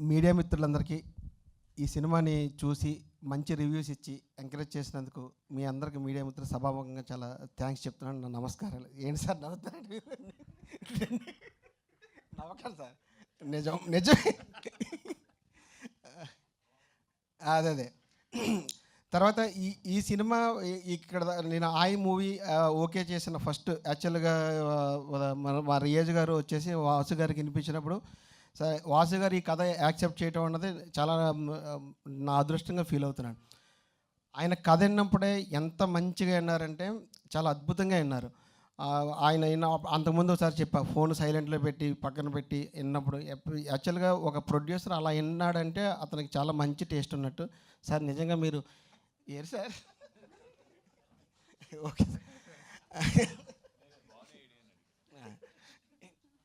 Media మిత్రులందరికీ ఈ సినిమాని చూసి మంచి రివ్యూస్ ఇచ్చి ఎంకరేజ్ చేసినందుకు మీ అందరికి మీడియా మిత్రులు సభాముఖంగా చాలా థ్యాంక్స్ చెప్తున్నాను. నా నమస్కారాలు. ఏంటి సార్ నవ్వుతారండి? నవ్వకండి సార్, నిజం నిజమే. అదే తర్వాత ఈ సినిమా ఇక్కడ నేను ఆయి మూవీ ఓకే చేసిన ఫస్ట్ యాక్చువల్గా మా రియాజ్ గారు వచ్చేసి వాసు గారికి వినిపించినప్పుడు, సరే వాసు గారు ఈ కథ యాక్సెప్ట్ చేయటం అన్నది చాలా నా అదృష్టంగా ఫీల్ అవుతున్నాను. ఆయన కథ విన్నప్పుడే ఎంత మంచిగా విన్నారంటే చాలా అద్భుతంగా విన్నారు. ఆయన అంతకుముందు ఒకసారి చెప్పా, ఫోన్ సైలెంట్లో పెట్టి పక్కన పెట్టి విన్నప్పుడు యాక్చువల్గా ఒక ప్రొడ్యూసర్ అలా విన్నాడంటే అతనికి చాలా మంచి టేస్ట్ ఉన్నట్టు. సార్ నిజంగా మీరు ఏరు సార్, ఓకే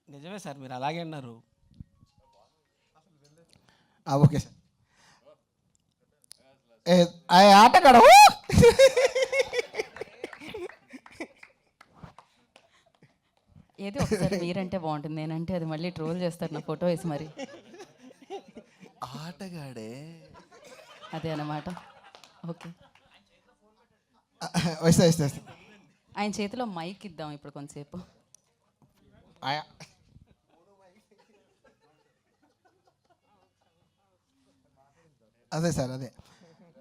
నిజమే సార్, మీరు అలాగే అన్నారు. Okay sir. ఆటగాడ ఏదో ఒకసారి మీరంటే బాగుంటుంది, నేనంటే అది మళ్ళీ ట్రోల్ చేస్తారు నా ఫోటో వేసి. మరి ఆటగాడే అదే అన్నమాట. ఓకే, వస్తా. ఆయన చేతిలో మైక్ ఇద్దాం ఇప్పుడు కొంతసేపు. అదే సార్, అదే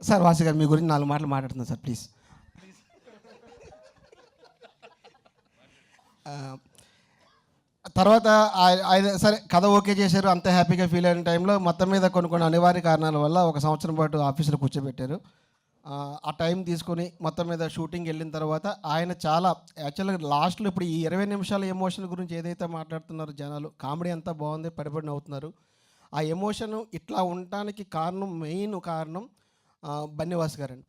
సార్. వాసు గారు మీ గురించి 4 మాటలు మాట్లాడుతున్నాను సార్, ప్లీజ్. తర్వాత సరే కథ ఓకే చేశారు, అంత హ్యాపీగా ఫీల్ అయిన టైంలో మొత్తం మీద కొన్ని అనివార్య కారణాల వల్ల 1 సంవత్సరం పాటు ఆఫీసులో కూర్చోబెట్టారు. ఆ టైం తీసుకొని మొత్తం మీద షూటింగ్ వెళ్ళిన తర్వాత ఆయన చాలా యాక్చువల్గా లాస్ట్లో ఇప్పుడు ఈ 20 నిమిషాల ఎమోషన్ గురించి ఏదైతే మాట్లాడుతున్నారో జనాలు, కామెడీ అంతా బాగుంది, పడిపడి నవ్వుతున్నారు. ఆ ఎమోషన్ ఇట్లా ఉండటానికి మెయిన్ కారణం బన్నీవాస్ గారండి.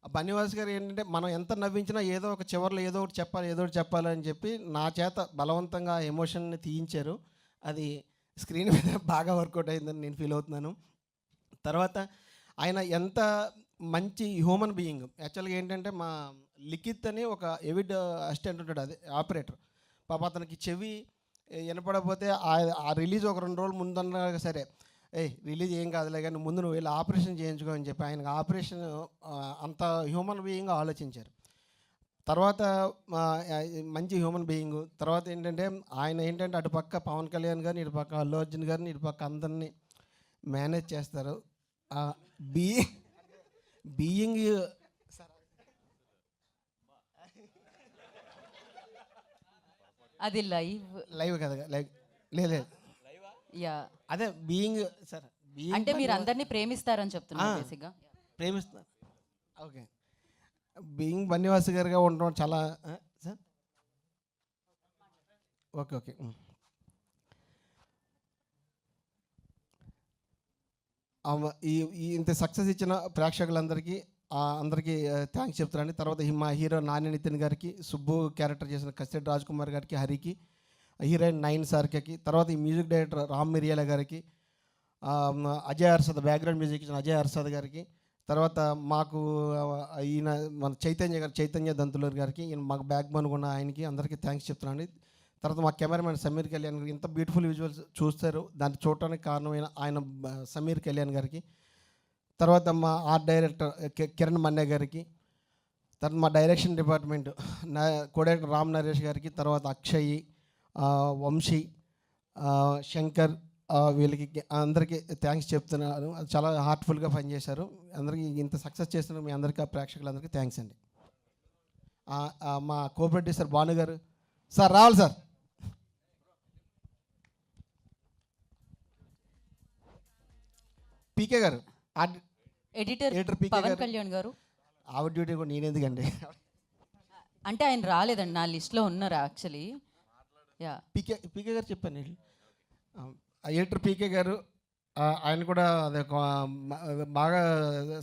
బన్నీవాస్ గారు ఏంటంటే మనం ఎంత నవ్వించినా ఏదో ఒక చివరిలో ఏదో ఒకటి చెప్పాలి అని చెప్పి నా చేత బలవంతంగా ఎమోషన్ని తీయించారు. అది స్క్రీన్ మీద బాగా వర్కౌట్ అయిందని నేను ఫీల్ అవుతున్నాను. తర్వాత ఆయన ఎంత మంచి హ్యూమన్ బీయింగ్. యాక్చువల్గా ఏంటంటే మా లిఖిత్ అని ఒక ఎవిడ్ అసిస్టెంట్ ఉంటాడు, అదే ఆపరేటర్. పాప అతనికి చెవి వినపడకపోతే ఆ రిలీజ్ ఒక 2 రోజులు ముందన్నా సరే, రిలీజ్ ఏం కాదులే కానీ ముందు నువ్వు వెళ్ళి ఆపరేషన్ చేయించుకో అని చెప్పి ఆయనకు ఆపరేషన్ అంత హ్యూమన్ బీయింగ్ ఆలోచించారు. తర్వాత మంచి హ్యూమన్ బీయింగ్. తర్వాత ఏంటంటే అటుపక్క పవన్ కళ్యాణ్ గారిని, ఇటుపక్క అల్లు అర్జున్ గారిని, ఇటుపక్క అందరినీ మేనేజ్ చేస్తారు. బీయింగ్ అది లైవ్ కదా, లేదు యా, అదే బీయింగ్ సార్. అంటే మీరు అందరినీ ప్రేమిస్తారని చెప్తున్నారు బేసిక్గా. ప్రేమిస్తున్నారు, ఓకే. బీయింగ్ బన్నీవాస్ గారుగా ఉండడం చాలా సార్, ఓకే. ఇంత సక్సెస్ ఇచ్చిన ప్రేక్షకులందరికీ అందరికీ థ్యాంక్స్ చెప్తున్నాను. తర్వాత మా హీరో నాని నితిన్ గారికి, సుబ్బు క్యారెక్టర్ చేసిన కసిరెడ్డి రాజ్ కుమార్ గారికి, హరికి, హీరోయిన్ నైన్ సార్కి, తర్వాత ఈ మ్యూజిక్ డైరెక్టర్ రామ్ మిరియాల గారికి, అజయ్ అర్షద్ బ్యాక్గ్రౌండ్ మ్యూజిక్ ఇచ్చిన అజయ్ అర్షద్ గారికి, తర్వాత మాకు ఈయన మన చైతన్య దంతులూరు గారికి, ఈయన మాకు బ్యాక్ బోన్ ఉన్న ఆయనకి అందరికీ థ్యాంక్స్ చెప్తున్నాను. తర్వాత మా కెమెరామెన్ సమీర్ కళ్యాణ్ గారికి, ఇంత బ్యూటిఫుల్ విజువల్స్ చూస్తారు దాన్ని చూడటానికి కారణమైన ఆయన సమీర్ కళ్యాణ్ గారికి, తర్వాత మా ఆర్ట్ డైరెక్టర్ కిరణ్ మన్నే గారికి, తర్వాత మా direction department co director Ram Naresh గారికి, తర్వాత అక్షయ్, వంశీ, శంకర్, వీళ్ళకి అందరికీ థ్యాంక్స్ చెప్తున్నాను. చాలా హార్ట్ఫుల్గా పనిచేశారు. అందరికీ ఇంత సక్సెస్ చేస్తున్న మీ అందరికీ ప్రేక్షకులందరికీ థ్యాంక్స్ అండి. మా కో ప్రొడ్యూసర్ భాను గారు సార్ రావాలి సార్. పీకే గారు, ఎడిటర్ పవన్ కళ్యాణ్ గారు. ఆవిడ డ్యూటీ కూడా నేనెందుకండి, అంటే ఆయన రాలేదండి, నా లిస్ట్లో ఉన్నారు యాక్చువల్లీ. యా, పీకే గారు చెప్పాను. ఎడిటర్ పీకే గారు, ఆయన కూడా అదే బాగా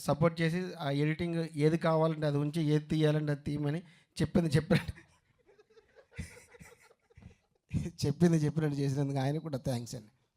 సపోర్ట్ చేసి ఆ ఎడిటింగ్ ఏది కావాలంటే అది ఉంచి, ఏది తీయాలంటే అది తీయమని చెప్పినట్టు చేసినందుకు ఆయన కూడా థ్యాంక్స్ అండి.